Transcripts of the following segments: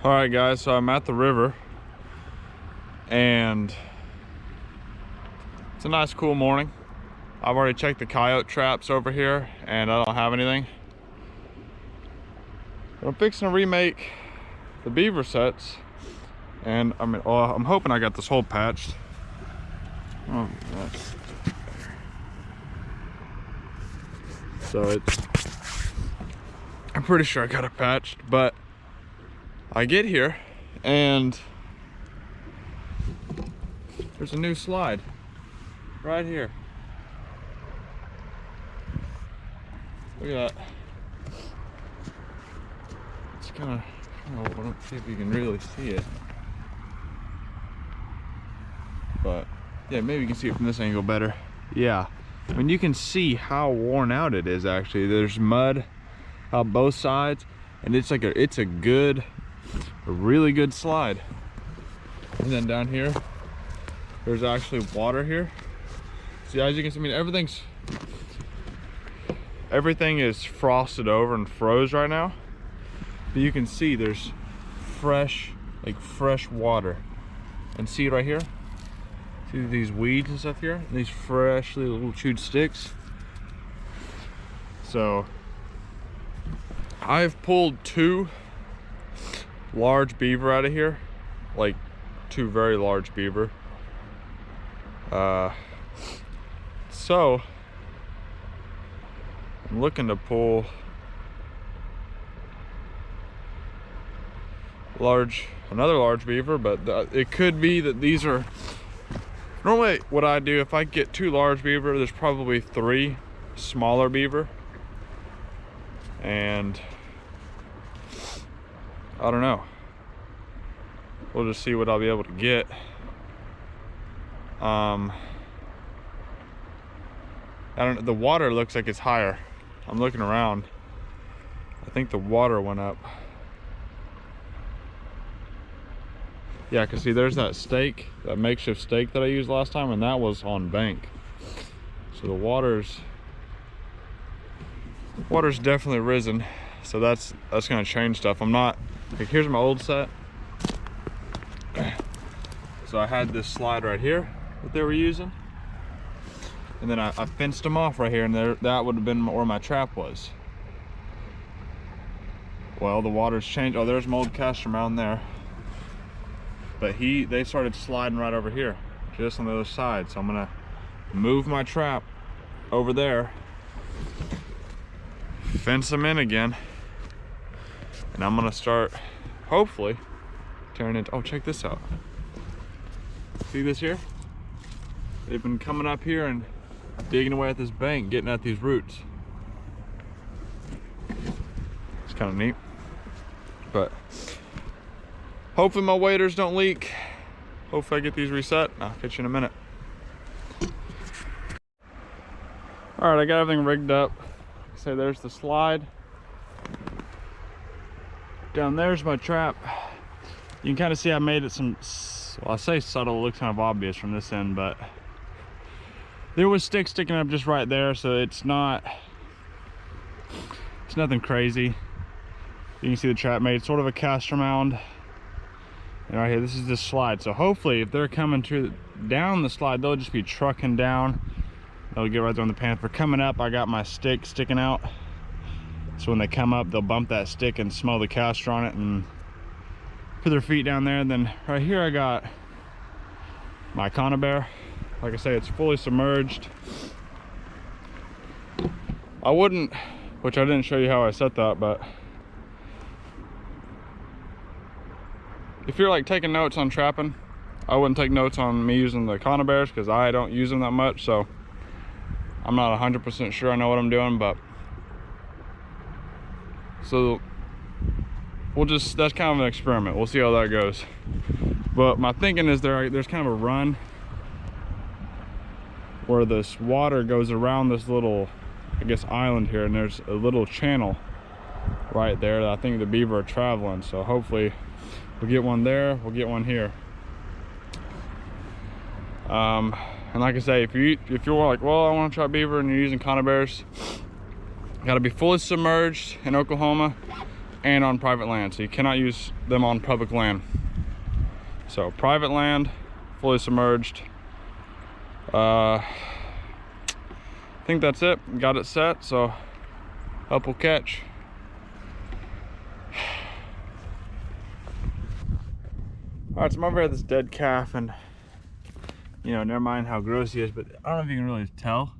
All right, guys, so I'm at the river and it's a nice cool morning. I've already checked the coyote traps over here and I don't have anything. But I'm fixing to remake the beaver sets, and I'm hoping I got this hole patched. Oh, so I'm pretty sure I got it patched, but I get here and there's a new slide right here. Look at that. It's kind of, I don't see if you can really see it, but yeah, maybe you can see it from this angle better. Yeah, I mean, you can see how worn out it is. Actually, there's mud on both sides, and it's like a really good slide. And then down here, there's actually water here. See, as you can see, I mean, everything is frosted over and froze right now. But you can see there's fresh water. And see right here? See these weeds and stuff here? These fresh little chewed sticks. So I've pulled 2 large beaver out of here, like 2 very large beaver. So I'm looking to pull another large beaver, but it could be that these are normally what I do. If I get 2 large beaver, there's probably 3 smaller beaver, and I don't know, we'll just see what I'll be able to get. I don't know, the water looks like it's higher. I'm looking around, I think the water went up. Yeah, cause see, there's that stake, that makeshift stake that I used last time, and that was on bank. So the water's definitely risen. So that's gonna change stuff. I'm not, like, here's my old set. So I had this slide right here that they were using, and then I fenced them off right here, and that would have been where my trap was. Well, the water's changed. Oh, there's my old caster mound there. But they started sliding right over here, just on the other side. So I'm gonna move my trap over there, fence them in again, and I'm gonna start, hopefully, turning into, oh, check this out. See this here? They've been coming up here and digging away at this bank, getting at these roots. It's kind of neat. But hopefully my waders don't leak. Hopefully I get these reset. I'll catch you in a minute. All right, I got everything rigged up. So there's the slide. Down there's my trap. You can kind of see I made it well, I say subtle, it looks kind of obvious from this end, but there was sticks sticking up just right there, so it's nothing crazy. You can see the trap made sort of a caster mound. And right here, this is the slide. So hopefully, if they're coming down the slide, they'll just be trucking down. They'll get right there on the pan. If they're coming up, I got my stick sticking out. So when they come up, they'll bump that stick and smell the caster on it and put their feet down there. And then right here, I got my conibear. Like I say, it's fully submerged. I wouldn't, which I didn't show you how I set that, but if you're like taking notes on trapping, I wouldn't take notes on me using the conibears because I don't use them that much. So I'm not 100% sure I know what I'm doing, but so that's kind of an experiment. We'll see how that goes. But my thinking is there's kind of a run where this water goes around this little, I guess, island here, and there's a little channel right there that I think the beaver are traveling. So hopefully we'll get one there, we'll get one here. And like I say, if you're like, well, I want to try beaver, and you're using conibears, got to be fully submerged in Oklahoma. and on private land, so you cannot use them on public land. So private land, fully submerged. I think that's it. Got it set, so up will catch. All right, so I'm over here at this dead calf, and you know, never mind how gross he is, but I don't know if you can really tell.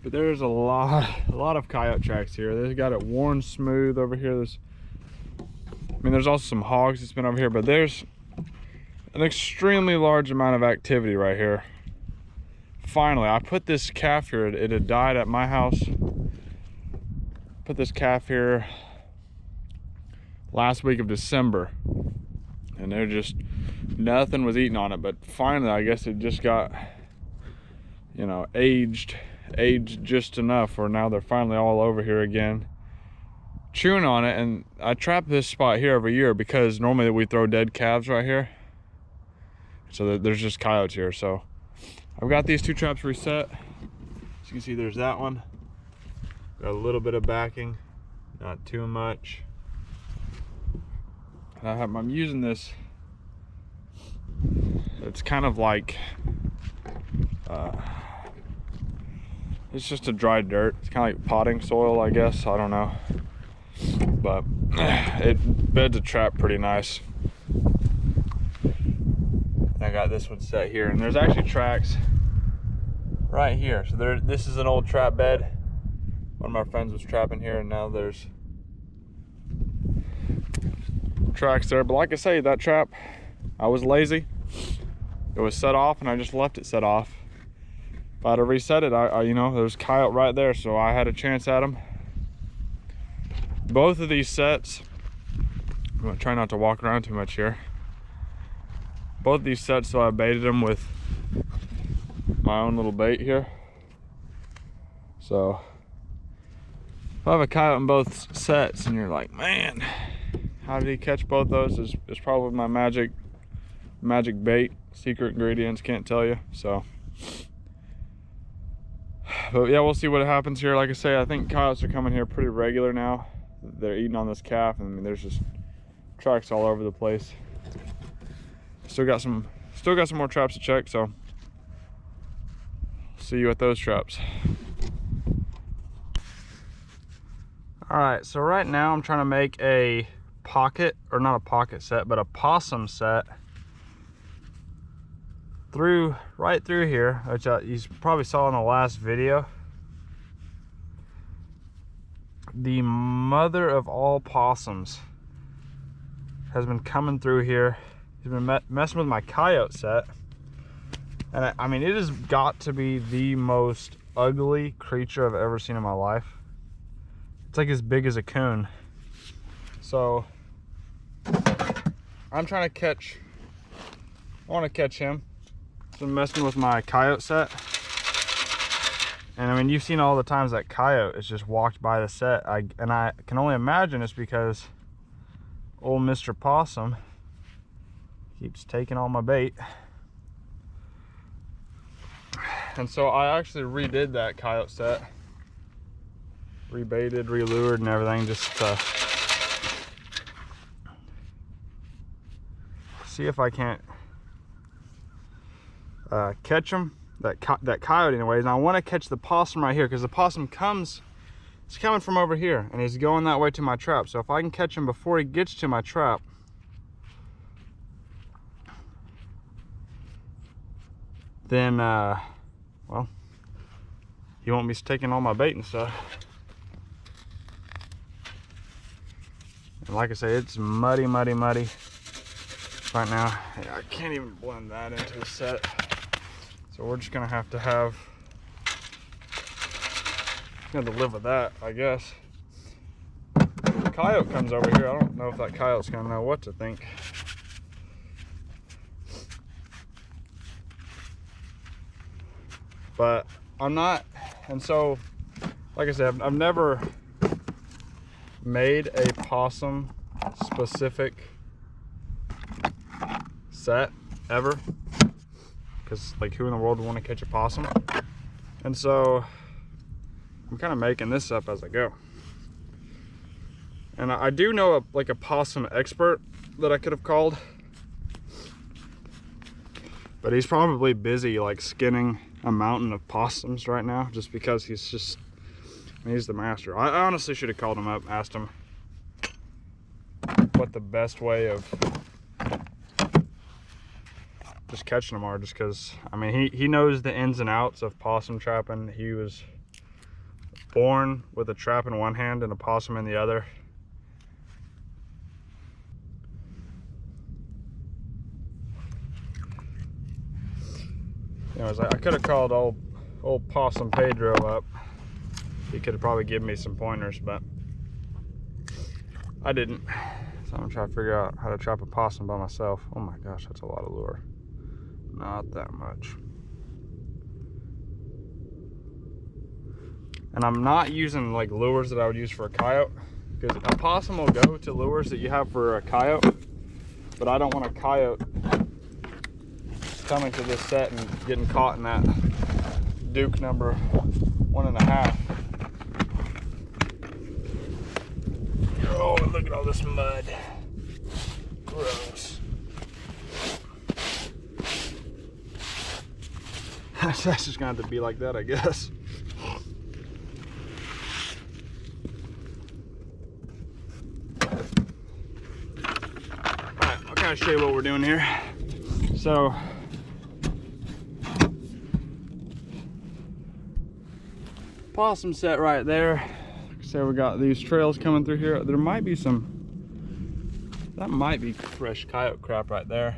But there's a lot of coyote tracks here. They've got it worn smooth over here. There's also some hogs that's been over here, but there's an extremely large amount of activity right here. Finally, I put this calf here. It had died at my house. Put this calf here last week of December, and they're just, nothing was eating on it. But finally, I guess it just got, you know, aged just enough where now they're finally all over here again, chewing on it. And I trap this spot here every year because normally we throw dead calves right here, so there's just coyotes here. So I've got these 2 traps reset. As you can see, there's that one. Got a little bit of backing, not too much. And I'm using this, it's kind of like, it's just a dry dirt. It's kind of like potting soil, I guess. I don't know. But it beds a trap pretty nice. I got this one set here, and there's actually tracks right here. So this is an old trap bed. One of my friends was trapping here, and now there's tracks there. But like I say, that trap, I was lazy. It was set off, and I just left it set off. If I'd have reset it, you know, there's coyote right there, so I had a chance at them. Both of these sets, I'm gonna try not to walk around too much here. Both of these sets, so I baited them with my own little bait here. So if I have a coyote in both sets, and you're like, man, how did he catch both those? It's probably my magic bait. Secret ingredients, can't tell you. So, but yeah, we'll see what happens here. Like I say, I think coyotes are coming here pretty regular now. They're eating on this calf, and I mean, there's just tracks all over the place. Still got some more traps to check, so see you at those traps. All right, so right now I'm trying to make a pocket, or not a pocket set, but a possum set right through here, which you probably saw in the last video. The mother of all possums has been coming through here. He's been messing with my coyote set, and I mean, it has got to be the most ugly creature I've ever seen in my life. It's like as big as a coon. So I'm trying to catch, I want to catch him. So I'm messing with my coyote set, and I mean, you've seen all the times that coyote has just walked by the set. And I can only imagine it's because old Mr. Possum keeps taking all my bait. And so I actually redid that coyote set, rebaited, relured, and everything, just to see if I can't catch them, that coyote anyways. And I want to catch the possum right here, because the possum it's coming from over here, and he's going that way to my trap. So if I can catch him before he gets to my trap, then well, he won't be taking all my bait and stuff. And like I say, it's muddy right now. Yeah, I can't even blend that into the set. So we're just gonna have to live with that, I guess. If the coyote comes over here, I don't know if that coyote's gonna know what to think. But I'm not, and so, like I said, I've never made a possum specific set ever, because like, who in the world would want to catch a possum? And so I'm kind of making this up as I go. And I do know like a possum expert that I could have called, but he's probably busy like skinning a mountain of possums right now, just because he's the master. I honestly should have called him up, asked him what the best way of just catching them are, just because I mean he knows the ins and outs of possum trapping. He was born with a trap in one hand and a possum in the other. Anyways, I could have called old Possum Pedro up. He could have probably given me some pointers, but I didn't. So I'm gonna try to figure out how to trap a possum by myself. Oh my gosh, that's a lot of lure. Not that much. And I'm not using like lures that I would use for a coyote, because a possum will go to lures that you have for a coyote, but I don't want a coyote coming to this set and getting caught in that Duke number 1.5. Oh, look at all this mud. Gross. That's just gonna have to be like that, I guess. Alright, I'll kind of show you what we're doing here. So, possum set right there. So we got these trails coming through here. There might be that might be fresh coyote crap right there.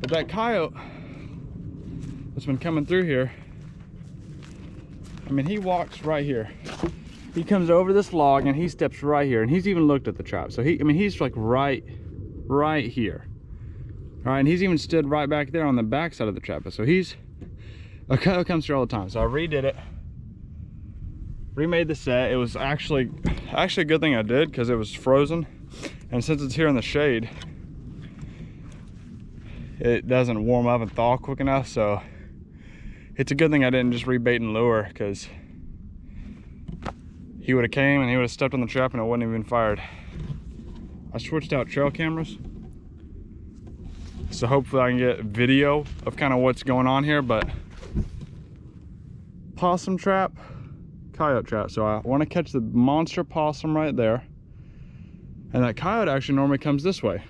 But that coyote that's been coming through here, I mean, he walks right here. He comes over this log and he steps right here, and he's even looked at the trap. So he's like right here. All right, and he's even stood right back there on the back side of the trap. So a coyote comes through all the time. So I redid it. Remade the set. It was actually a good thing I did, because it was frozen, and since it's here in the shade, it doesn't warm up and thaw quick enough. So it's a good thing I didn't just rebait and lure, because he would have came and he would have stepped on the trap and it wouldn't have been fired. I switched out trail cameras, so hopefully I can get video of kind of what's going on here. But possum trap, coyote trap. So I want to catch the monster possum right there, and that coyote actually normally comes this way.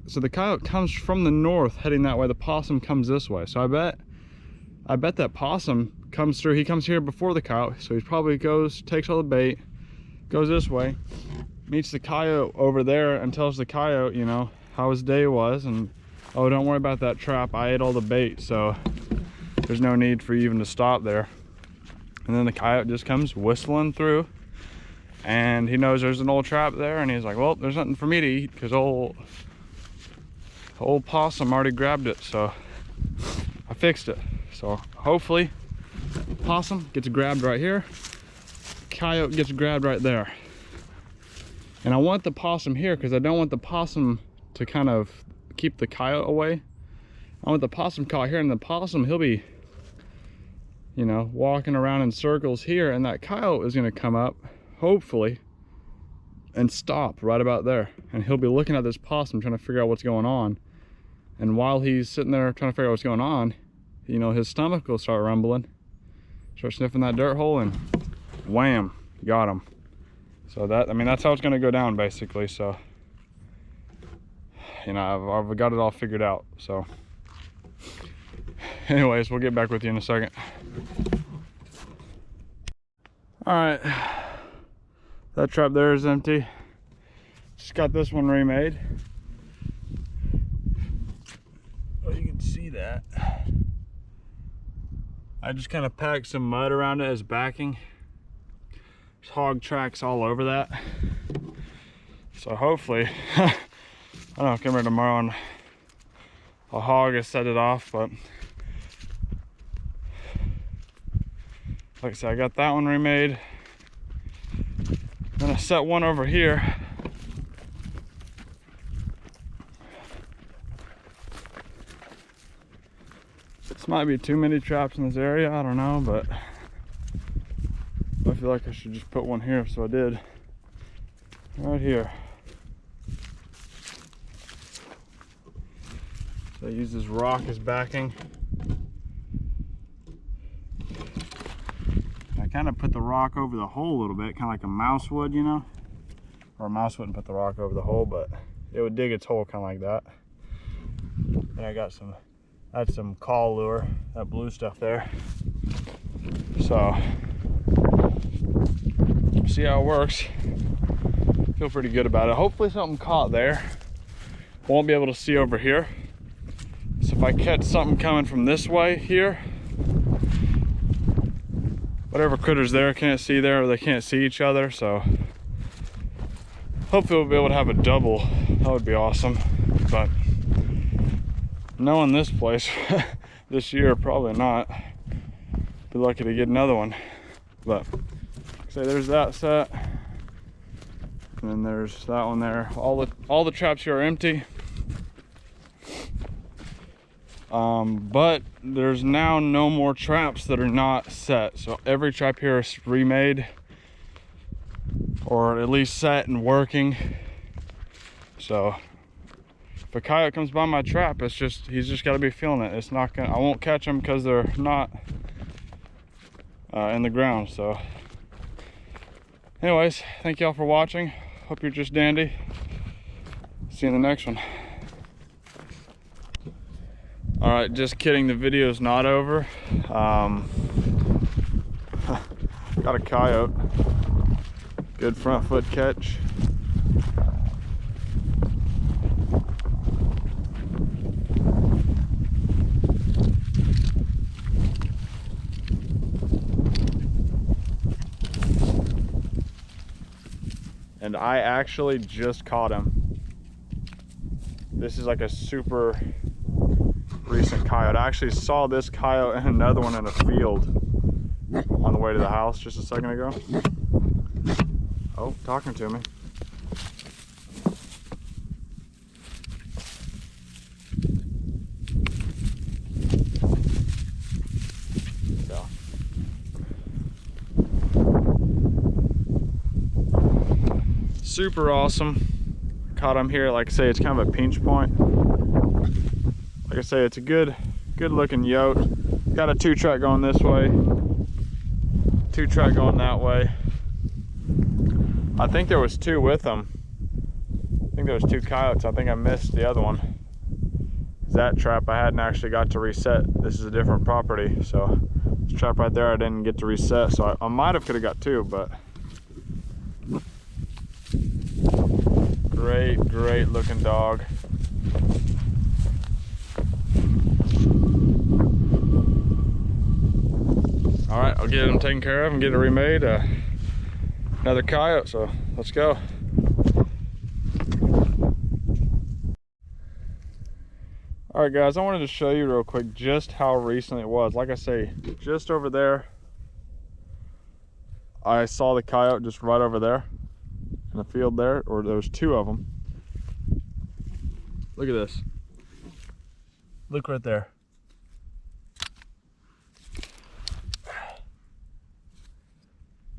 So the coyote comes from the north heading that way, the possum comes this way. So I bet that possum comes through, he comes here before the coyote, so he probably takes all the bait, goes this way, meets the coyote over there, and tells the coyote, you know, how his day was, and oh, don't worry about that trap, I ate all the bait, so there's no need for you even to stop there. And then the coyote just comes whistling through, and he knows there's an old trap there, and he's like, well, there's nothing for me to eat, because old possum already grabbed it. So I fixed it. So hopefully possum gets grabbed right here, coyote gets grabbed right there. And I want the possum here, because I don't want the possum to kind of keep the coyote away. I want the possum caught here, and the possum, he'll be, you know, walking around in circles here, and that coyote is going to come up, hopefully, and stop right about there. And he'll be looking at this possum, trying to figure out what's going on. And while he's sitting there trying to figure out what's going on, you know, his stomach will start rumbling, start sniffing that dirt hole, and wham, got him. So that, I mean, that's how it's going to go down, basically. So, you know, I've got it all figured out. So anyways, we'll get back with you in a second. All right, that trap there is empty. Just got this one remade. Oh, you can see that. I just kind of packed some mud around it as backing. There's hog tracks all over that. So hopefully, I don't know, come here tomorrow and a hog has set it off, but like I said, I got that one remade. Then I set one over here. This might be too many traps in this area, I don't know, but feel like I should just put one here, so I did. Right here. So I use this rock as backing. I kind of put the rock over the hole a little bit, kind of like a mouse would, you know? Or a mouse wouldn't put the rock over the hole, but it would dig its hole kind of like that. And I got that's some call lure, that blue stuff there. So, see how it works. Feel pretty good about it. Hopefully something caught there. Won't be able to see over here. So if I catch something coming from this way here, whatever critters there can't see there, or they can't see each other, so hopefully we'll be able to have a double. That would be awesome. But knowing this place this year, probably not. Be lucky to get another one. But say there's that set, and then there's that one there. All the traps here are empty. But there's now no more traps that are not set. So every trap here is remade, or at least set and working. So if a coyote comes by my trap, he's just got to be feeling it. It's not gonna, I won't catch them because they're not in the ground. So anyways, thank y'all for watching. Hope you're just dandy. See you in the next one. All right, just kidding, the video's not over. Got a coyote. Good front foot catch. And I actually just caught him. This is like a super recent coyote. I actually saw this coyote and another one in a field on the way to the house just a second ago. Oh, talking to me. Yeah. Super awesome. Caught him here. Like I say, it's kind of a pinch point. Like I say, it's a good looking yote. Got a 2-track going this way, 2-track going that way. I think there was 2 with them. I think there was 2 coyotes. I think I missed the other one. That trap I hadn't actually got to reset. This is a different property, so this trap right there I didn't get to reset. So I might have could have got 2, but great looking dog. All right, I'll get them taken care of and get it remade. Another coyote, so let's go. All right, guys, I wanted to show you real quick just how recent it was. Like I say, just over there, I saw the coyote just right over there in the field there, or there was 2 of them. Look at this. Look right there.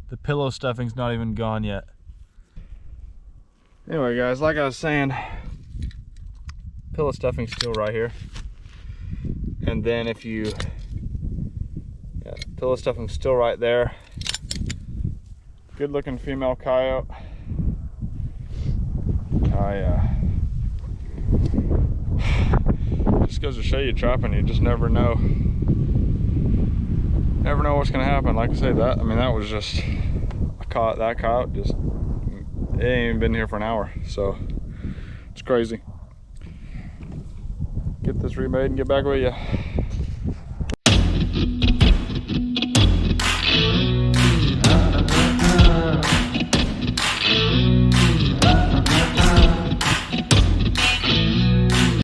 The pillow stuffing's not even gone yet. Anyway, guys, like I was saying, pillow stuffing's still right here. And then if you, pillow stuffing's still right there. Good looking female coyote. Just goes to show you, trapping, you just never know. Never know what's gonna happen. Like I say, that was just, I caught that coyote, just, it ain't even been here for an hour, so it's crazy. Get this remade and get back with you.